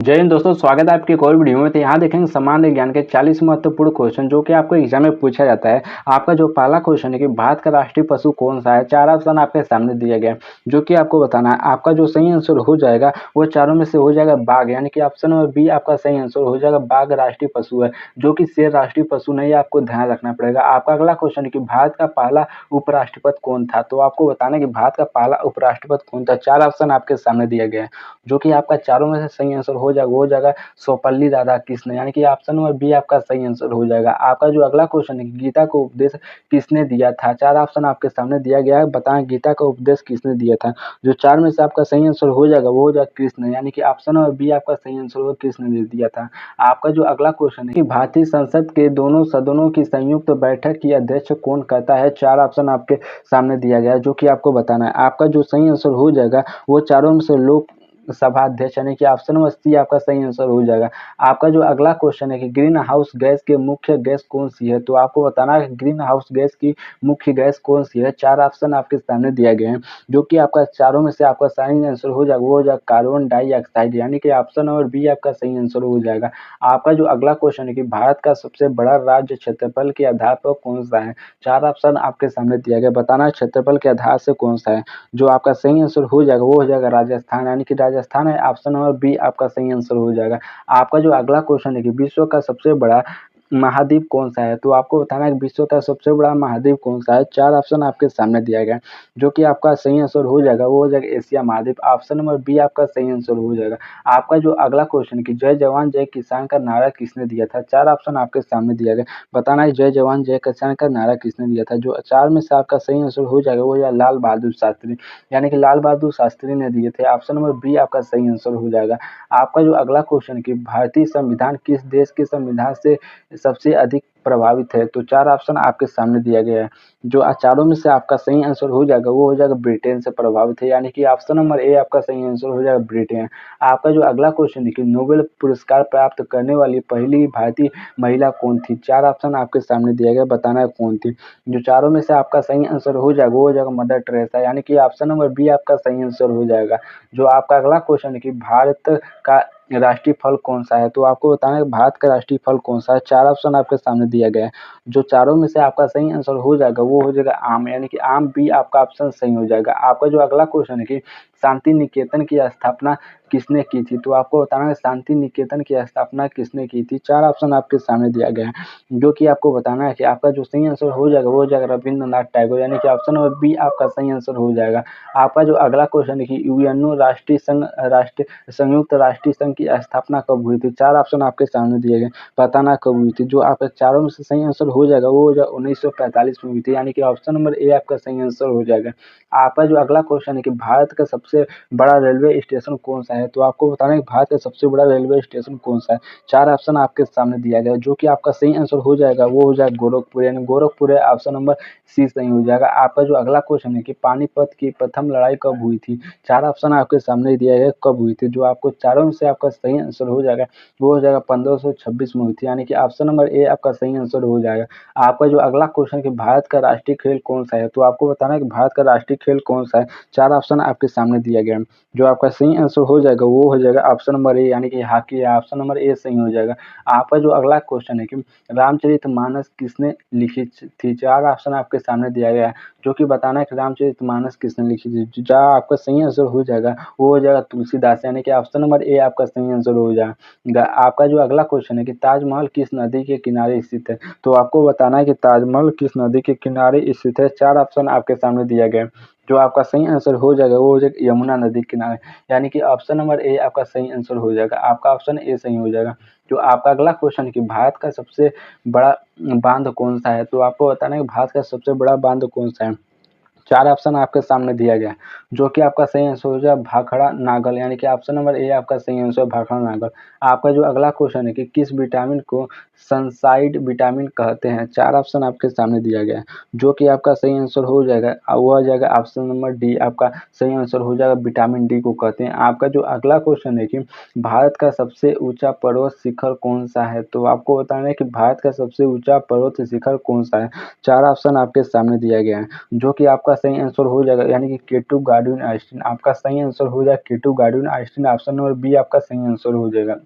जय हिंद दोस्तों, स्वागत है आपकी एक और वीडियो में। तो यहाँ देखेंगे सामान्य ज्ञान के 40 महत्वपूर्ण क्वेश्चन जो कि आपको एग्जाम में पूछा जाता है। आपका जो पहला क्वेश्चन है कि भारत का राष्ट्रीय पशु कौन सा है। 4 ऑप्शन आपके सामने दिया गया है जो कि आपको बताना है। आपका जो सही आंसर हो जाएगा वो चारों में से हो जाएगा बाघ, यानी कि ऑप्शन नंबर बी आपका सही आंसर हो जाएगा। बाघ राष्ट्रीय पशु है, जो कि शेर राष्ट्रीय पशु नहीं है, आपको ध्यान रखना पड़ेगा। आपका अगला क्वेश्चन है कि भारत का पहला उपराष्ट्रपति कौन था। तो आपको बताना है कि भारत का पहला उपराष्ट्रपति कौन था। 4 ऑप्शन आपके सामने दिया गया है जो कि आपका चारों में से सही आंसर हो जाएगा, वो हो जाएगा सर्वपल्ली राधाकृष्णन, यानी कि ऑप्शन नंबर बी आपका सही आंसर हो जाएगा। आपका जो अगला क्वेश्चन है कि गीता को उपदेश किसने दिया था। 4 ऑप्शन आपके सामने दिया गया है, बताएं गीता का उपदेश किसने दिया था। जो 4 में से आपका सही आंसर हो जाएगा वो हो जाएगा कृष्ण, यानी कि ऑप्शन नंबर बी आपका सही आंसर होगा, कृष्ण ने दिया था। आपका जो अगला क्वेश्चन है कि भारतीय संसद के दोनों सदनों की संयुक्त बैठक की अध्यक्ष कौन करता है। 4 ऑप्शन आपके सामने दिया गया है जो कि आपको बताना है। आपका जो सही आंसर हो जाएगा वो चारों में से लोक सभा अध्यक्ष, यानी कि ऑप्शन नंबर सी आपका सही आंसर हो जाएगा। आपका जो अगला क्वेश्चन है कि ग्रीन हाउस गैस की मुख्य गैस कौन सी है। तो आपको बताना है ग्रीन हाउस गैस की मुख्य गैस कौन सी है। 4 ऑप्शन आपके सामने दिया गए हैं जो कि आपका चारों में से आपका सही आंसर हो जाएगा, वो हो जाएगा कार्बन डाइऑक्साइड, यानी कि ऑप्शन नंबर बी आपका सही आंसर हो जाएगा। आपका जो अगला क्वेश्चन है कि भारत का सबसे बड़ा राज्य क्षेत्रफल के आधार पर कौन सा है। 4 ऑप्शन आपके सामने दिया गया, बताना है क्षेत्रफल के आधार से कौन सा है। जो आपका सही आंसर हो जाएगा वो हो जाएगा राजस्थान, यानी कि राजस्थान है, ऑप्शन नंबर बी आपका सही आंसर हो जाएगा। आपका जो अगला क्वेश्चन है कि विश्व का सबसे बड़ा महाद्वीप कौन सा है। तो आपको बताना है कि विश्व का सबसे बड़ा महाद्वीप कौन सा है। 4 ऑप्शन आपके सामने दिया गया है जो कि आपका सही आंसर हो जाएगा, वो हो जाएगा एशिया महाद्वीप, ऑप्शन नंबर बी आपका सही आंसर हो जाएगा। आपका जो अगला क्वेश्चन है कि जय जवान जय किसान का नारा किसने दिया था। 4 ऑप्शन आपके सामने दिया गया, बताना है जय जवान जय किसान का नारा किसने दिया था। जो 4 में से आपका सही आंसर हो जाएगा वो हो लाल बहादुर शास्त्री, यानी कि लाल बहादुर शास्त्री ने दिए थे। ऑप्शन नंबर बी आपका सही आंसर हो जाएगा। आपका जो अगला क्वेश्चन है कि भारतीय संविधान किस देश के संविधान से सबसे अधिक प्रभावित है। तो 4 ऑप्शन आपके सामने दिया गया है। जो चारों में से आपका सही आंसर हो जाएगा वो हो जाएगा ब्रिटेन से प्रभावित है, यानी कि ऑप्शन नंबर ए आपका सही आंसर हो जाएगा ब्रिटेन। आपका जो अगला क्वेश्चन है कि नोबेल पुरस्कार प्राप्त करने वाली पहली भारतीय महिला कौन थी। 4 ऑप्शन आपके सामने दिया गया, बताना है कौन थी। जो चारों में से आपका सही आंसर हो जाएगा वो हो जाएगा मदर टेरेसा, यानी कि ऑप्शन नंबर बी आपका सही आंसर हो जाएगा। जो आपका अगला क्वेश्चन है कि भारत का राष्ट्रीय फल कौन सा है। तो आपको बताना है भारत का राष्ट्रीय फल कौन सा है। 4 ऑप्शन आपके सामने दिया गया है। जो चारों में से आपका सही आंसर हो जाएगा वो हो जाएगा आम, यानी कि आम बी आपका ऑप्शन सही हो जाएगा। आपका जो अगला क्वेश्चन है कि शांति निकेतन की स्थापना किसने की थी। तो आपको बताना है शांति निकेतन की स्थापना किसने की थी। 4 ऑप्शन आपके सामने दिया गया है जो कि आपको बताना है कि आपका जो सही आंसर हो जाएगा वो हो जाएगा रविंद्रनाथ टैगोर, यानी कि ऑप्शन नंबर बी आपका सही आंसर हो जाएगा। आपका जो अगला क्वेश्चन है कि यूएनओ राष्ट्रीय संघ संयुक्त राष्ट्रीय संघ की स्थापना कब हुई थी। 4 ऑप्शन आपके सामने दिए गए, बताना कब हुई थी। जो आपका चारों में से सही आंसर हो जाएगा वो हो जाएगा 1945 में हुई थी, यानी कि ऑप्शन नंबर ए आपका सही आंसर हो जाएगा। आपका जो अगला क्वेश्चन है कि भारत का सबसे बड़ा रेलवे स्टेशन कौन सा है। तो आपको बताना है कि भारत का सबसे बड़ा रेलवे स्टेशन कौन सा है। 4 ऑप्शन आपके सामने दिया गया है जो कि आपका सही आंसर हो जाएगा वो हो जाएगा गोरखपुर, यानी गोरखपुर है, ऑप्शन नंबर सी सही हो जाएगा। आपका जो अगला क्वेश्चन है कि पानीपत की प्रथम लड़ाई कब हुई थी। 4 ऑप्शन आपके सामने दिया है कब हुई थी। जो आपको चारों में से आपका सही आंसर हो जाएगा वो हो जाएगा 1526 में हुई थी, यानी कि ऑप्शन नंबर ए आपका सही आंसर हो जाएगा। आपका जो अगला क्वेश्चन कि भारत का राष्ट्रीय खेल कौन सा है। तो आपको बताना है कि भारत का राष्ट्रीय खेल कौन सा है। 4 ऑप्शन आपके सामने दिया गया है। जो आपका सही आंसर हो जाएगा वो हो जाएगा ऑप्शन नंबर ए, यानी कि हॉकी है, ऑप्शन नंबर ए सही हो जाएगा। आपका जो अगला क्वेश्चन है कि रामचरितमानस किसने लिखी थी। 4 ऑप्शन आपके सामने दिया गया है जो कि बताना है कि रामचरितमानस किसने लिखी थी। जो आपका सही आंसर हो जाएगा वो हो जाएगा तुलसीदास, यानी कि ऑप्शन नंबर ए आपका सही आंसर हो जाएगा। आपका जो अगला क्वेश्चन है कि ताजमहल किस नदी के किनारे स्थित है। तो आपको बताना है कि ताजमहल किस नदी के किनारे स्थित है। 4 ऑप्शन आपके सामने दिया गया है। जो आपका सही आंसर हो जाएगा वो हो जाएगा यमुना नदी के किनारे, यानी कि ऑप्शन नंबर ए आपका सही आंसर हो जाएगा। आपका ऑप्शन ए सही हो जाएगा। जो आपका अगला क्वेश्चन है कि भारत का सबसे बड़ा बांध कौन सा है। तो आपको बताना है कि भारत का सबसे बड़ा बांध कौन सा है। 4 ऑप्शन आपके सामने दिया गया है जो कि आपका सही आंसर हो जाएगा भाखड़ा नागल, यानी कि ऑप्शन नंबर ए आपका सही आंसर भाखड़ा नागल। आपका जो अगला क्वेश्चन है कि किस विटामिन को सनसाइड विटामिन कहते हैं। 4 ऑप्शन आपके सामने दिया गया है जो कि आपका सही आंसर हो जाएगा वो आ जाएगा ऑप्शन नंबर डी आपका सही आंसर हो जाएगा, विटामिन डी को कहते हैं। आपका जो अगला क्वेश्चन है कि भारत का सबसे ऊंचा पर्वत शिखर कौन सा है। तो आपको बताना है कि भारत का सबसे ऊंचा पर्वत शिखर कौन सा है। 4 ऑप्शन आपके सामने दिया गया है जो कि आपका सही आंसर हो जाएगा, यानी कि केटू गार्डियन आइंस्टीन आपका सही आंसर हो जाएगा। केटू guardian Einstein option number B आपका सही आंसर हो जाएगा।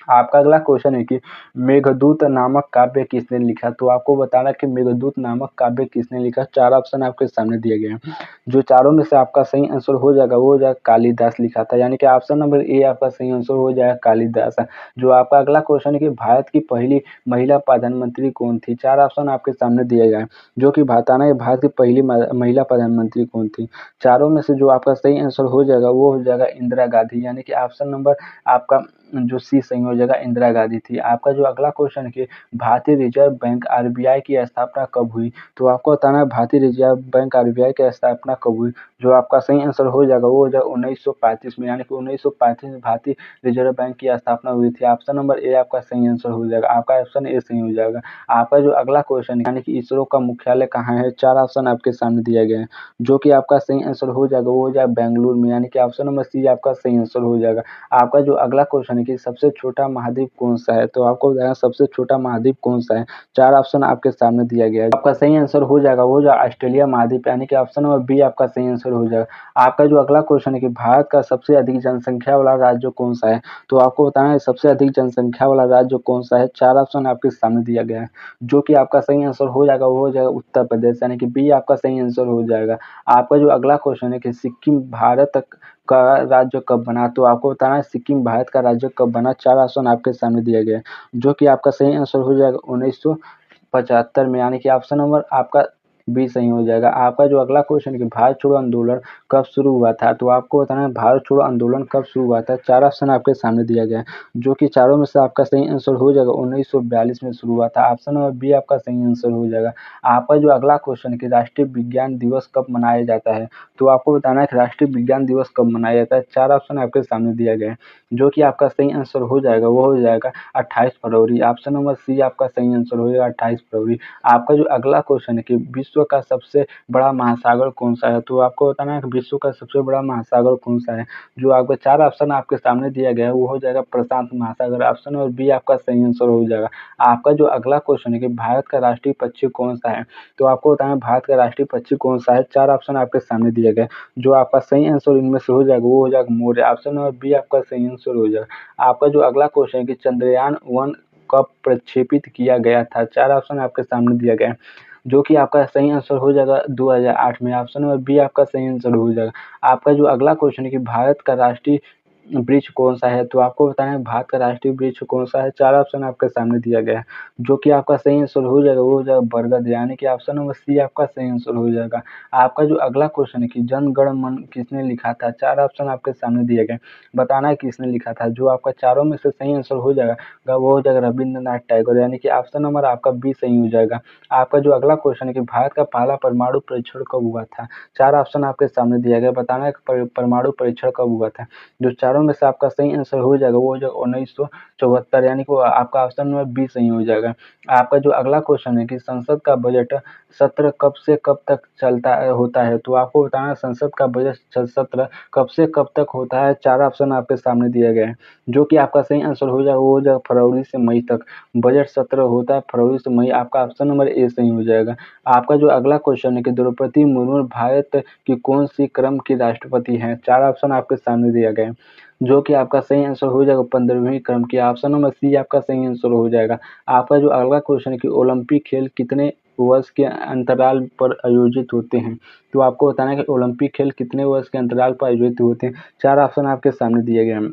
आपका अगला क्वेश्चन है कि मेघदूत नामक काव्य किसने लिखा? तो आपको बताना कि मेघदूत नामक काव्य किसने लिखा। 4 ऑप्शन आपके सामने दिए गए हैं। जो चारों में से आपका सही आंसर हो जाएगा वो हो जाएगा कालिदास लिखा था, यानी कि ऑप्शन नंबर ए आपका सही आंसर हो जाएगा कालिदास। जो आपका अगला क्वेश्चन है कि भारत की पहली महिला प्रधानमंत्री कौन थी? 4 ऑप्शन आपके सामने दिए गए हैं, जो कि बताना है भारत की पहली महिला प्रधानमंत्री कौन थी। चारों में से जो आपका सही आंसर हो जाएगा वो हो जाएगा इंदिरा गांधी, यानी कि ऑप्शन नंबर आपका जो सी सही हो जाएगा इंदिरा गांधी थी। आपका जो अगला क्वेश्चन है कि भारतीय रिजर्व बैंक आरबीआई की स्थापना कब हुई? तो आपको बताना है भारतीय रिजर्व बैंक आरबीआई की स्थापना कब हुई। जो आपका सही आंसर हो जाएगा वो हो जाएगा 1935 में, यानी कि 1935 में भारतीय रिजर्व बैंक की स्थापना हुई थी। ऑप्शन नंबर ए आपका सही आंसर हो जाएगा। आपका ऑप्शन ए सही हो जाएगा। आपका जो अगला क्वेश्चन है यानी कि इसरो का मुख्यालय कहाँ है? 4 ऑप्शन आपके सामने दिए गए हैं, जो कि आपका सही आंसर हो जाएगा वो हो जाएगा बेंगलुरु में, यानी कि ऑप्शन नंबर सी आपका सही आंसर हो जाएगा। आपका जो अगला क्वेश्चन है कि सबसे छोटा महाद्वीप कौन सा है? तो आपको बताना सबसे छोटा महाद्वीप कौन सा है। 4 ऑप्शन आपके सामने दिया गया है। आपका सही आंसर हो जाएगा वो जो ऑस्ट्रेलिया महाद्वीप, यानी कि ऑप्शन नंबर बी आपका सही आंसर हो जाएगा। आपका जो अगला क्वेश्चन है कि भारत का सबसे अधिक जनसंख्या वाला राज्य कौन सा है? तो आपको बताना है सबसे अधिक जनसंख्या वाला राज्य कौन सा है। 4 ऑप्शन आपके सामने दिया गया है, जो कि आपका सही आंसर हो जाएगा वो हो जाएगा उत्तर प्रदेश, यानी कि बी आपका सही आंसर हो जाएगा। आपका जो अगला क्वेश्चन है कि सिक्किम भारत का राज्य कब बना? तो आपको बताना है सिक्किम भारत का राज्य कब बना। 4 ऑप्शन आपके सामने दिया गया है, जो कि आपका सही आंसर हो जाएगा 1975 में, यानी कि ऑप्शन नंबर आपका बी सही हो जाएगा। आपका जो अगला क्वेश्चन है कि भारत छोड़ो आंदोलन कब शुरू हुआ था? तो आपको बताना है भारत छोड़ो आंदोलन कब शुरू हुआ था। 4 ऑप्शन आपके सामने दिया गया है, जो कि चारों में से आपका सही आंसर हो जाएगा 1942 में शुरू हुआ था। ऑप्शन नंबर बी आपका सही आंसर हो जाएगा। आपका जो अगला क्वेश्चन है कि राष्ट्रीय विज्ञान दिवस कब मनाया जाता है? तो आपको बताना है कि राष्ट्रीय विज्ञान दिवस कब मनाया जाता है। 4 ऑप्शन आपके सामने दिया गया है, जो कि आपका सही आंसर हो जाएगा वो हो जाएगा 28 फरवरी। ऑप्शन नंबर सी आपका सही आंसर हो जाएगा 28 फरवरी। आपका जो अगला क्वेश्चन है कि विश्व का सबसे बड़ा महासागर कौन सा है? तो आपको बताना है कि विश्व का सबसे बड़ा महासागर कौन सा है। जो आपका 4 ऑप्शन आपके सामने दिया गया है वो हो जाएगा प्रशांत महासागर। ऑप्शन नंबर बी आपका सही आंसर हो जाएगा। आपका जो अगला क्वेश्चन है कि भारत का राष्ट्रीय पक्षी कौन सा है? तो आपको बताना है भारत का राष्ट्रीय पक्षी कौन सा है। 4 ऑप्शन आपके सामने दिया गया है, जो आपका सही आंसर इनमें से हो जाएगा वो हो जाएगा मोर। ऑप्शन नंबर बी आपका सही आंसर हो जाएगा। आपका जो अगला क्वेश्चन है कि चंद्रयान-1 कब प्रक्षेपित किया गया था? 4 ऑप्शन आपके सामने दिया गया है, जो कि आपका सही आंसर हो जाएगा 2008 में। ऑप्शन नंबर बी आपका सही आंसर हो जाएगा। आपका जो अगला क्वेश्चन है कि भारत का राष्ट्रीय वृक्ष कौन सा है? तो आपको बताना है भारत का राष्ट्रीय वृक्ष कौन सा है। 4 ऑप्शन आपके सामने दिया गया है, जो कि आपका सही आंसर हो जाएगा वो हो जाएगा बरगद, यानी कि ऑप्शन नंबर सी आपका सही आंसर हो जाएगा। आपका जो अगला क्वेश्चन है कि जन गण मन किसने लिखा था? 4 ऑप्शन आपके सामने दिए गए, बताना है किसने लिखा था। जो आपका चारों में से सही आंसर हो जाएगा वो हो जाएगा रविंद्रनाथ टैगोर, यानी कि ऑप्शन नंबर आपका बी सही हो जाएगा। आपका जो अगला क्वेश्चन है कि भारत का पहला परमाणु परीक्षण कब हुआ था? 4 ऑप्शन आपके सामने दिया गया, बताना है परमाणु परीक्षण कब हुआ था। जो चारों में से आपका सही आंसर हो जाएगा वो हो जाएगा 1974, यानी कि आपका ऑप्शन नंबर बी सही हो जाएगा। आपका जो अगला क्वेश्चन है कि संसद का बजट सत्र कब से कब तक चलता होता है? तो आपको बताना है संसद का बजट सत्र कब से कब तक होता है। 4 ऑप्शन आपके सामने दिए गए हैं, जो कि आपका सही आंसर हो जाएगा वो हो जाएगा फरवरी से मई तक बजट सत्र होता है, फरवरी से मई। आपका ऑप्शन नंबर ए सही हो जाएगा। आपका जो अगला क्वेश्चन है कि द्रौपदी मुर्मू भारत की कौन सी क्रम की राष्ट्रपति हैं? 4 ऑप्शन आपके सामने दिया गया है, जो कि आपका सही आंसर हो जाएगा 15वीं क्रम की। ऑप्शन नंबर सी आपका सही आंसर हो जाएगा। आपका जो अगला क्वेश्चन है कि ओलंपिक खेल कितने वर्ष के अंतराल पर आयोजित होते हैं? तो आपको बताना है कि ओलंपिक खेल कितने वर्ष के अंतराल पर आयोजित होते हैं। 4 ऑप्शन आपके सामने दिए गए हैं,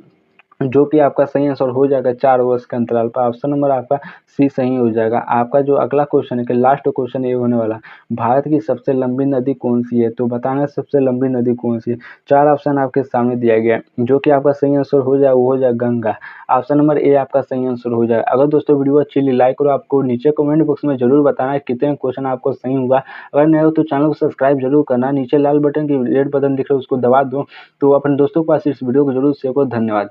जो कि आपका सही आंसर हो जाएगा 4 वर्ष के अंतराल पर। ऑप्शन नंबर आपका सी सही हो जाएगा। आपका जो अगला क्वेश्चन है कि लास्ट क्वेश्चन ये होने वाला, भारत की सबसे लंबी नदी कौन सी है? तो बताना है सबसे लंबी नदी कौन सी है। 4 ऑप्शन आपके सामने दिया गया है, जो कि आपका सही आंसर हो जाएगा वो हो जाएगा गंगा। ऑप्शन नंबर ए आपका सही आंसर हो जाएगा। अगर दोस्तों वीडियो अच्छी लगी लाइक करो, आपको नीचे कमेंट बॉक्स में जरूर बताना है कितने क्वेश्चन आपको सही हुआ। अगर नए हो तो चैनल को सब्सक्राइब जरूर करना, नीचे लाल बटन की रेड बटन दिख रहा है उसको दबा दो। तो अपने दोस्तों के पास इस वीडियो को जरूर शेयर करो। धन्यवाद।